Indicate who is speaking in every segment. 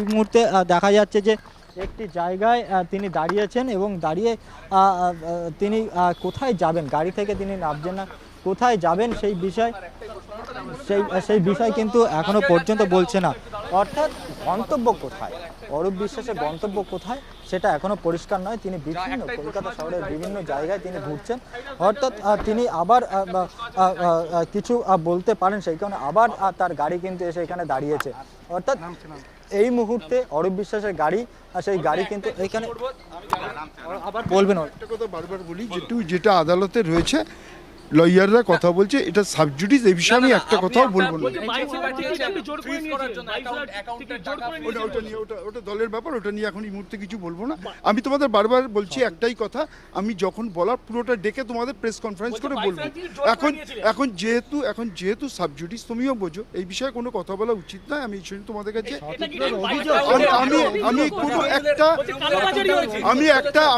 Speaker 1: এই মুহূর্তে দেখা যাচ্ছে যে একটি জায়গায় তিনি দাঁড়িয়েছেন এবং দাঁড়িয়ে তিনি কোথায় যাবেন, গাড়ি থেকে তিনি নামছেন না, কোথায় যাবেন সেই বিষয় কিন্তু এখনো পর্যন্ত বলছে না। অর্থাৎ গন্তব্য কোথায়, অরূপ বিশ্বাসের গন্তব্য কোথায় সেটা এখনো পরিষ্কার নয়। তিনি বিভিন্ন কলকাতা শহরের বিভিন্ন জায়গায় তিনি ঘুরছেন, অর্থাৎ তিনি আবার কিছু বলতে পারেন, সেই কারণে আবার তার গাড়ি কিন্তু এসে এখানে দাঁড়িয়েছে। অর্থাৎ এই মুহূর্তে অরূপ বিশ্বাসের গাড়ি, সেই গাড়ি কিন্তু এখানে আবার বলবেন।
Speaker 2: একটা কথা বারবার বলি, যেটা আদালতে রয়েছে, লয়াররা কথা বলছে, এটা সাবজুডিস, এই বিষয়ে আমি একটা কথাও বলবো না। ওটা দলের ব্যাপার, ওটা নিয়ে এখন এই মুহূর্তে কিছু বলবো না। আমি তোমাদের বারবার বলছি একটাই কথা, আমি যখন বলার পুরোটা ডেকে তোমাদের প্রেস কনফারেন্স করে বলবো। এখন যেহেতু সাবজুডিস, তুমিও বোঝো এই বিষয়ে কোনো কথা বলা উচিত নয়। আমি তোমাদের কাছে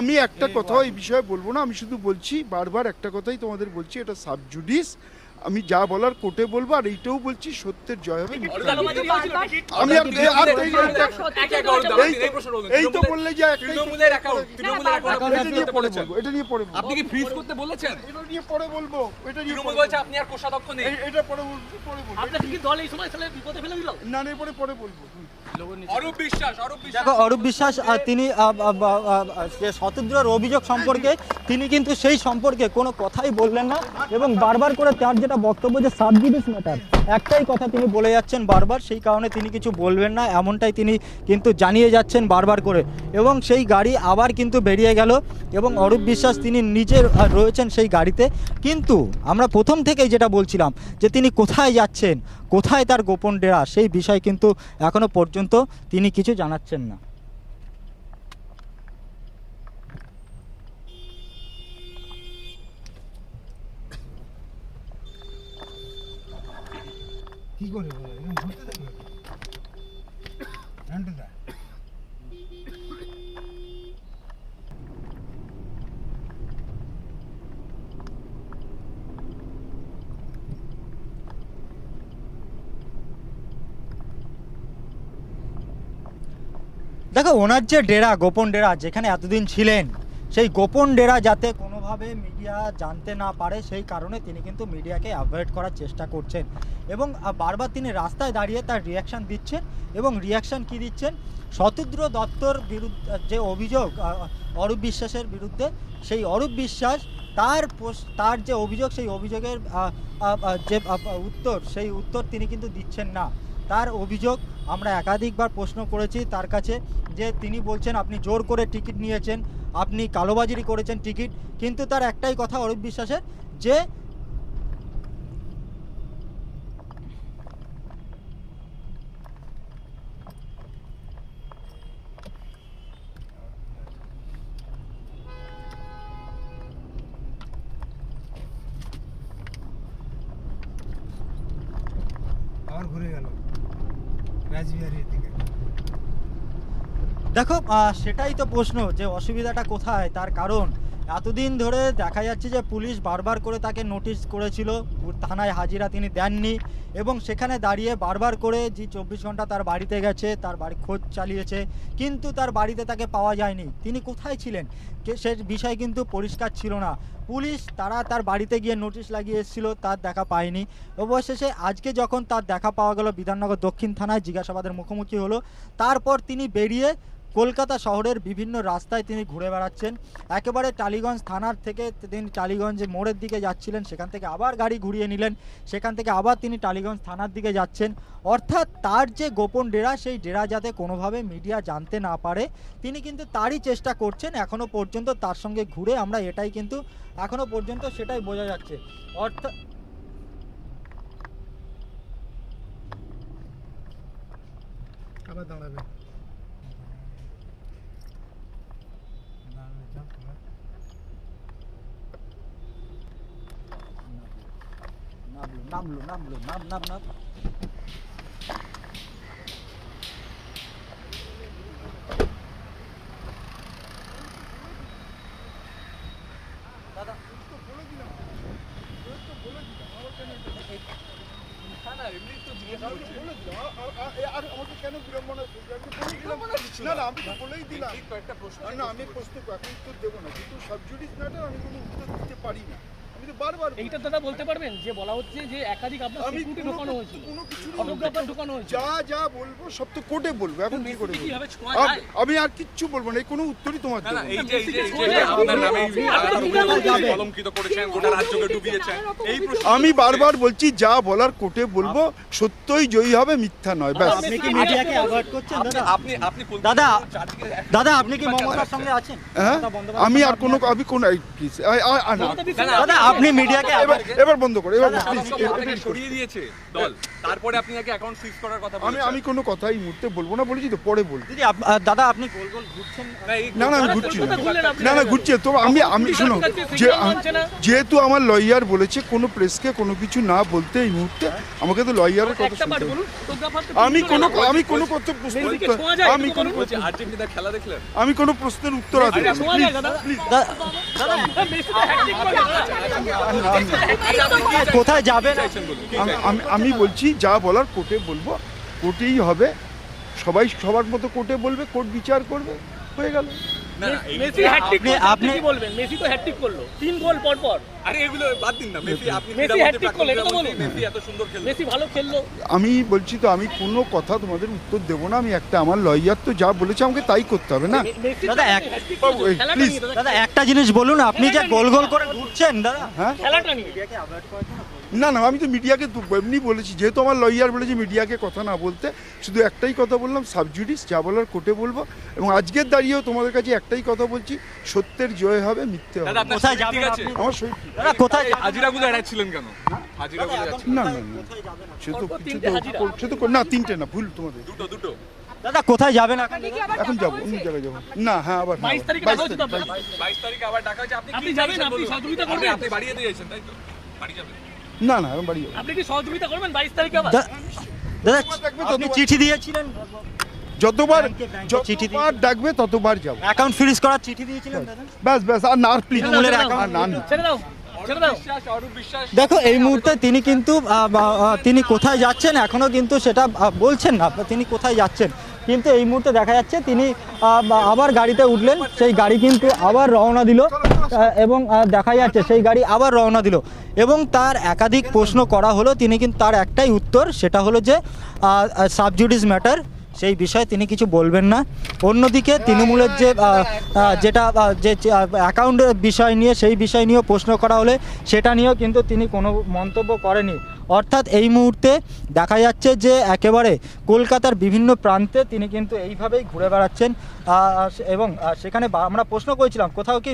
Speaker 2: আমি একটা কথাও এই বিষয়ে বলবো না। আমি শুধু বলছি, বারবার একটা কথাই তোমাদের বলছি, এটা সাবজুডিস। আমি যা বলার কোর্টে বলবো, আর এইটাও বলছি, সত্যের জয় হবে। আমি এই তো বললে যে এটা নিয়ে পরে
Speaker 3: আপনি কি ফ্রিজ করতে বলেছেন?
Speaker 2: এটা নিয়ে পরে বলবো। এটা নিয়ে
Speaker 3: বলছে আপনি আর কোষাধ্যক্ষ নেই।
Speaker 2: এটা পরে বলবো।
Speaker 4: আপনাকে কি দল এই সময় বিপদে ফেলে দিল?
Speaker 2: না, পরে বলবো।
Speaker 3: অরূপ বিশ্বাস
Speaker 1: অরূপ বিশ্বাস তিনি যে শতদ্রর অভিযোগ সম্পর্কে তিনি কিন্তু সেই সম্পর্কে কোনো কথাই বললেন না, এবং বারবার করে তার যেটা বক্তব্য যে সাবজুডিস ম্যাটার, একটাই কথা তিনি বলে যাচ্ছেন বারবার, সেই কারণে তিনি কিছু বলবেন না এমনটাই তিনি কিন্তু জানিয়ে যাচ্ছেন বারবার করে। এবং সেই গাড়ি আবার কিন্তু বেরিয়ে গেল, এবং অরূপ বিশ্বাস তিনি নিজে রয়েছেন সেই গাড়িতে। কিন্তু আমরা প্রথম থেকেই যেটা বলছিলাম যে তিনি কোথায় যাচ্ছেন, কোথায় তার গোপন ডেরা, সেই বিষয় কিন্তু এখনো পর্যন্ত তিনি কিছু জানাচ্ছেন না।
Speaker 5: কি করে এরকম ঘুরতে থাকবে?
Speaker 1: দেখো, ওনার যে ডেরা, গোপন ডেরা যেখানে এতদিন ছিলেন, সেই গোপন ডেরা যাতে কোনোভাবে মিডিয়া জানতে না পারে, সেই কারণে তিনি কিন্তু মিডিয়াকে অ্যাভয়েড করার চেষ্টা করছেন। এবং বারবার তিনি রাস্তায় দাঁড়িয়ে তার রিয়াকশান দিচ্ছেন। এবং রিয়াকশান কি দিচ্ছেন? শতদ্র দত্তর বিরুদ্ধে যে অভিযোগ অরূপ বিশ্বাসের বিরুদ্ধে, সেই অরূপ বিশ্বাস তার যে অভিযোগ, সেই অভিযোগের যে উত্তর, সেই উত্তর তিনি কিন্তু দিচ্ছেন না। তার অভিযোগ আমরা একাধিকবার প্রশ্ন করেছি তার কাছে, যে তিনি বলছেন আপনি জোর করে টিকিট নিয়েছেন, আপনি কালোবাজারি করেছেন টিকিট। কিন্তু তার একটাই কথা অরূপ বিশ্বাসের, যে
Speaker 5: আবার ঘুরে গেল রাজবিহারীর দিকে।
Speaker 1: দেখো, সেটাই তো প্রশ্ন, যে অসুবিধাটা কোথায়। তার কারণ এতদিন ধরে দেখা যাচ্ছে যে পুলিশ বারবার করে তাকে নোটিশ করেছিল, থানায় হাজিরা তিনি দেননি, এবং সেখানে দাঁড়িয়ে বারবার করে যে 24 ঘন্টা তার বাড়িতে গেছে, তার বাড়ি খোঁজ চালিয়েছে, কিন্তু তার বাড়িতে তাকে পাওয়া যায়নি। তিনি কোথায় ছিলেন সে বিষয় কিন্তু পরিষ্কার ছিল না। পুলিশ তার বাড়িতে গিয়ে নোটিশ লাগিয়ে এসেছিল, তার দেখা পায়নি। অবশেষে আজকে যখন তার দেখা পাওয়া গেল, বিধাননগর দক্ষিণ থানায় জিজ্ঞাসাবাদের মুখোমুখি হলো। তারপর তিনি বেরিয়ে কলকাতা শহরের বিভিন্ন রাস্তায় তিনি ঘুরে বেড়াচ্ছেন। একেবারে টালিগঞ্জ থানার থেকে তিনি টালিগঞ্জ মোড়ের দিকে যাচ্ছিলেন, সেখান থেকে আবার গাড়ি ঘুরিয়ে নিলেন, সেখান থেকে আবার তিনি টালিগঞ্জ থানার দিকে যাচ্ছেন। অর্থাৎ তার যে গোপন ডেরা, সেই ডেরা যাতে কোনোভাবে মিডিয়া জানতে না পারে, তিনি কিন্তু তারই চেষ্টা করছেন এখনও পর্যন্ত তার সঙ্গে ঘুরে। আমরা এটাই কিন্তু এখনও পর্যন্ত সেটাই বোঝা যাচ্ছে। অর্থাৎ
Speaker 5: আবার দাঁড়াবে।
Speaker 1: নামলো নাম দাদা
Speaker 3: এমনি তো জিজ্ঞাসা করছি।
Speaker 2: আমাকে কেন বিড়ম্বনা
Speaker 3: কিছু
Speaker 2: না না আমি তো বলেই দিলাম
Speaker 3: ঠিক কয়েকটা প্রশ্ন
Speaker 2: না আমি প্রশ্ন এখন উত্তর দেবো না যেহেতু সাবজুডিস ম্যাটার আমি কোনো উত্তর দিতে পারি না আমি তো বারবার বলি।
Speaker 4: এইটা দাদা বলতে পারবেন যে বলা হচ্ছে যে একাধিক আপনার
Speaker 2: আমি
Speaker 4: সিকিউরিটি ঢোকানো হয়েছিল
Speaker 2: কোনো কিছু
Speaker 4: ফটোগ্রাফার ঢোকানো হয়েছিল
Speaker 2: যা যা বলবো সব তো কোর্টে বলবো এখন কি করে বলবো?
Speaker 4: কিভাবে ছোঁয়া
Speaker 2: আম-
Speaker 4: যায়?
Speaker 2: আমি আর কিচ্ছু বলবো না এই কোনো উত্তরই তোমার
Speaker 3: না না
Speaker 2: দেবো
Speaker 3: এই
Speaker 2: না।
Speaker 3: যে এই যে এই
Speaker 4: ছোঁয়া
Speaker 3: যে
Speaker 4: যায়।
Speaker 3: আপনার নামে
Speaker 4: আপনি তো
Speaker 3: অভিযোগ কলঙ্কিত করেছেন গোটা রাজ্যকে ডুবিয়েছেন এই প্রশ্ন
Speaker 2: আমি বারবার বলছি যা বলার কোর্টে বলবো সত্যই জয়ী হবে মিথ্যা নয় ব্যাস
Speaker 1: আপনি কি মিডিয়াকে অ্যাভয়েড করছেন দাদা
Speaker 3: আপনি আপনি
Speaker 1: দাদা,
Speaker 3: চারদিকে
Speaker 1: দাদা আপনি কি মমতার সঙ্গে আছেন
Speaker 2: হ্যাঁ
Speaker 1: মমতা বন্দ্যোপাধ্যায়ের
Speaker 2: আমি আর
Speaker 1: সঙ্গে
Speaker 2: কোনো
Speaker 1: আপনি
Speaker 2: আমি কোনো প্লিজ
Speaker 1: দাদা আপনি মিডিয়াকে
Speaker 2: এবার বন্ধ করে এবার
Speaker 1: দাদা,
Speaker 2: please,
Speaker 3: আপনাকে সরিয়ে দিয়েছে দল তারপরে আপনি নাকি অ্যাকাউন্ট ফ্রিজ করার কথা
Speaker 2: আমি
Speaker 3: বলছেন
Speaker 2: আমি কোনো কথা এই মুহূর্তে বলবো না বলেছি তো পরে বলবো
Speaker 1: দিদি দাদা আপনি গোল গোল ঘুরছেন
Speaker 3: না এই
Speaker 2: না না আমি
Speaker 4: দাদা,
Speaker 2: ঘুরছি না
Speaker 4: কলকাতা ঘুরলেন আপনি।
Speaker 2: না না ঘুরছি না। তো আমি শোনো যে
Speaker 4: মানছে না।
Speaker 2: যেহেতু আমার লয়ার বলেছে কোনো প্রেসকে কোনো কিছু না বলতে এই মুহূর্তে আমাকে তো লয়ারের কথা
Speaker 4: একটা পার্ট
Speaker 2: শুনতে হবে।
Speaker 4: বলুন ফটোগ্রাফার তো
Speaker 2: আমি কোনো
Speaker 4: বলুন।
Speaker 2: আমি কোনো কথা প্রশ্নের
Speaker 4: মেসিকে
Speaker 2: উত্তর
Speaker 4: ছোঁয়া যায়,
Speaker 2: আমি
Speaker 4: একটু
Speaker 2: কোনো
Speaker 4: বলুন।
Speaker 3: বলছি আর্জেন্টিনার খেলা দেখলেন
Speaker 2: আমি কোনো প্রশ্নের উত্তর আছে
Speaker 4: আচ্ছা, ছোঁয়া যায় দাদা
Speaker 1: দাদা
Speaker 4: মেসি তো হ্যাটট্রিক করে
Speaker 1: কোথায় যাবেন
Speaker 3: চাইছেন বলুন
Speaker 2: আমি বলছি যা বলার কোর্টে বলবো কোর্টেই হবে সবাই সবার মতো কোর্টে বলবে কোর্ট বিচার করবে হয়ে গেল
Speaker 3: না না এই
Speaker 4: মেসি হ্যাটট্রিক
Speaker 1: আপনি-
Speaker 4: আপনি
Speaker 1: আপনি-
Speaker 4: কি বলবেন মেসি তো হ্যাটট্রিক করলো 3 গোল পর পর
Speaker 3: আরে এগুলো বাদ দিন না মেসি আপনি
Speaker 4: মেসি
Speaker 3: ক্রীড়ামন্ত্রী,
Speaker 4: hat-trick করলো, এটা তো
Speaker 3: প্রাক্তন
Speaker 4: বলুন।
Speaker 3: মেসি এত সুন্দর খেললো
Speaker 4: মেসি ভালো খেললো
Speaker 2: আমি বলছি তো আমি কোনো কথা তোমাদের উত্তর দেবো না আমি একটা আমার লয়ার তো যা বলেছে আমাকে তাই করতে হবে না
Speaker 4: মেসি
Speaker 1: দাদা,
Speaker 4: তো
Speaker 1: এক-
Speaker 4: hat-trick
Speaker 2: বাবু,
Speaker 4: করেছে,
Speaker 2: এই,
Speaker 4: খেলাটা
Speaker 2: please।
Speaker 4: নিয়ে দাদা,
Speaker 1: দাদা একটা জিনিস বলুন আপনি যে গোল গোল করে ঘুরছেন দাদা
Speaker 2: হ্যাঁ
Speaker 4: খেলাটা নিয়ে
Speaker 2: না না আমি তো মিডিয়াকে এমনি বলেছি যেহেতু আমার লয়ার বলেছে মিডিয়াকে কথা না বলতে শুধু একটাই কথা বললাম সাবজুডিস যা বলার কোর্টে বলবো এবং আজকের দাঁড়িয়েও তোমাদের কাছে একটাই কথা বলছি সত্যের জয় হবে মিথ্যে হবে
Speaker 3: দাদা আপনার
Speaker 1: কোথায়
Speaker 3: শরীর ঠিক
Speaker 1: যাবেন
Speaker 3: আছে
Speaker 1: আপনি?
Speaker 2: আমার শরীর
Speaker 1: দাদা কোথায় যাবেন?
Speaker 3: হাজিরাগুলো এড়াচ্ছিলেন কেন হাজিরাগুলো এড়াচ্ছিলেন
Speaker 2: না না না সে তো কিছু তো সে তো না তিনটে না ভুল তোমাদের
Speaker 3: দুটো দুটো
Speaker 1: দাদা কোথায় যাবেন এখন দাদা?
Speaker 2: এখন যাবো অন্য জায়গায় যাবো না হ্যাঁ আবার
Speaker 4: 22 তারিখে
Speaker 2: 22
Speaker 4: দেখা হচ্ছে তো আপনার?
Speaker 3: 22 তারিখে আবার ডাকা হয়েছে আপনি
Speaker 4: আপনি
Speaker 3: কি
Speaker 4: যাবেন,
Speaker 3: চাইছেন
Speaker 4: আপনি
Speaker 3: বলুন?
Speaker 4: সহযোগিতা
Speaker 3: আপনি-
Speaker 4: করবেন?
Speaker 3: আপনি বাড়িয়ে দিয়েছেন তাই তো বাড়ি যাবেন
Speaker 2: না না এখন বাড়ি যাবো
Speaker 4: আপনি কি সহযোগিতা করবেন 22 তারিখে আবার
Speaker 1: দাদা
Speaker 2: দেখবে
Speaker 1: আপনি
Speaker 2: ততবার-
Speaker 1: চিঠি দিয়েছিলেন
Speaker 2: যতবার
Speaker 1: ব্যাংকে চিঠি দিয়ে-
Speaker 2: যতবার ডাকবে ততবার যাবো
Speaker 1: অ্যাকাউন্ট ফ্রিজ করার চিঠি দিয়েছিলেন দাদা
Speaker 2: ব্যাস ব্যাস আর না প্লিজ
Speaker 1: তৃণমূলের
Speaker 2: আর
Speaker 1: account-
Speaker 2: না না
Speaker 4: ছেড়ে দাও ছেড়ে দাও
Speaker 3: অরূপ বিশ্বাস
Speaker 1: দেখো এই মুহূর্তে তিনি কিন্তু তিনি কোথায় যাচ্ছেন এখনো কিন্তু সেটা বলছেন না তিনি কোথায় যাচ্ছেন কিন্তু এই মুহূর্তে দেখা যাচ্ছে তিনি আবার গাড়িতে উঠলেন সেই গাড়ি কিন্তু আবার রওনা দিল এবং দেখা যাচ্ছে সেই গাড়ি আবার রওনা দিল এবং তার একাধিক প্রশ্ন করা হলো তিনি কিন্তু তার একটাই উত্তর সেটা হলো যে সাবজুডিস ম্যাটার সেই বিষয়ে তিনি কিছু বলবেন না অন্যদিকে তৃণমূলের যে যেটা যে অ্যাকাউন্টের বিষয় নিয়ে সেই বিষয় নিয়েও প্রশ্ন করা হলে সেটা নিয়েও কিন্তু তিনি কোনো মন্তব্য করেনি অর্থাৎ এই মুহূর্তে দেখা যাচ্ছে যে একেবারে কলকাতার বিভিন্ন প্রান্তে তিনি কিন্তু এইভাবেই ঘুরে বেড়াচ্ছেন এবং সেখানে আমরা প্রশ্ন করেছিলাম কোথাও কি